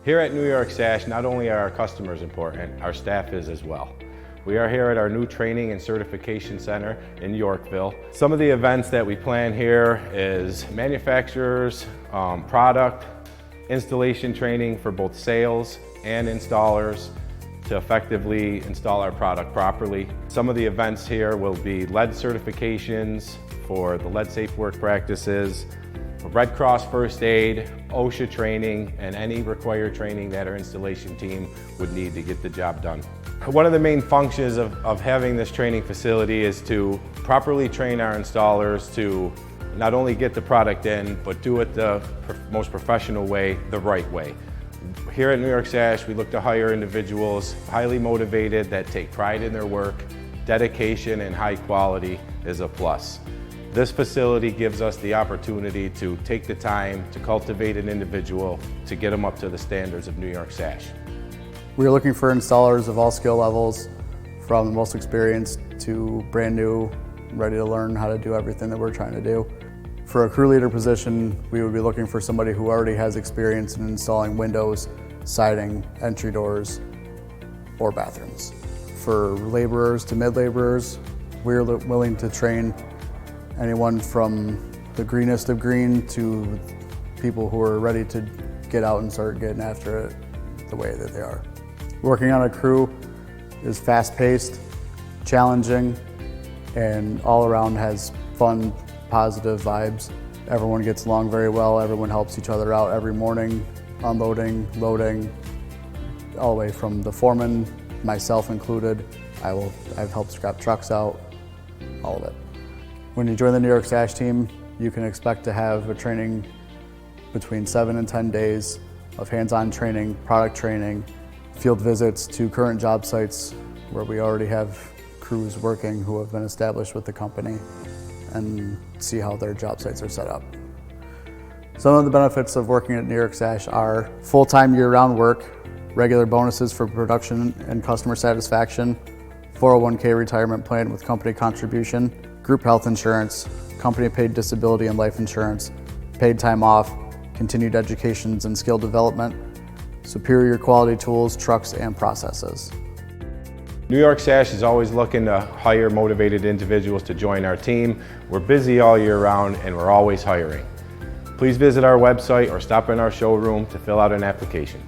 Here at New York Sash, not only are our customers important, our staff is as well. We are here at our new training and certification center in Yorkville. Some of the events that we plan here is manufacturers, product, installation training for both sales and installers to effectively install our product properly. Some of the events here will be lead certifications for the lead safe work practices, Red Cross first aid, OSHA training, and any required training that our installation team would need to get the job done. One of the main functions of having this training facility is to properly train our installers to not only get the product in, but do it the most professional way, the right way. Here at New York Sash, we look to hire individuals highly motivated that take pride in their work. Dedication and high quality is a plus. This facility gives us the opportunity to take the time to cultivate an individual to get them up to the standards of New York Sash. We are looking for installers of all skill levels, from the most experienced to brand new, ready to learn how to do everything that we're trying to do. For a crew leader position, we would be looking for somebody who already has experience in installing windows, siding, entry doors, or bathrooms. For laborers to mid-laborers, we're willing to train anyone from the greenest of green to people who are ready to get out and start getting after it the way that they are. Working on a crew is fast-paced, challenging, and all around has fun, positive vibes. Everyone gets along very well, everyone helps each other out every morning, unloading, loading, all the way from the foreman, myself included. I've helped scrap trucks out, all of it. When you join the New York Sash team, you can expect to have a training between 7 and 10 days of hands-on training, product training, field visits to current job sites where we already have crews working who have been established with the company, and see how their job sites are set up. Some of the benefits of working at New York Sash are full-time year-round work, regular bonuses for production and customer satisfaction, 401k retirement plan with company contribution, group health insurance, company paid disability and life insurance, paid time off, continued educations and skill development, superior quality tools, trucks, and processes. New York Sash is always looking to hire motivated individuals to join our team. We're busy all year round and we're always hiring. Please visit our website or stop in our showroom to fill out an application.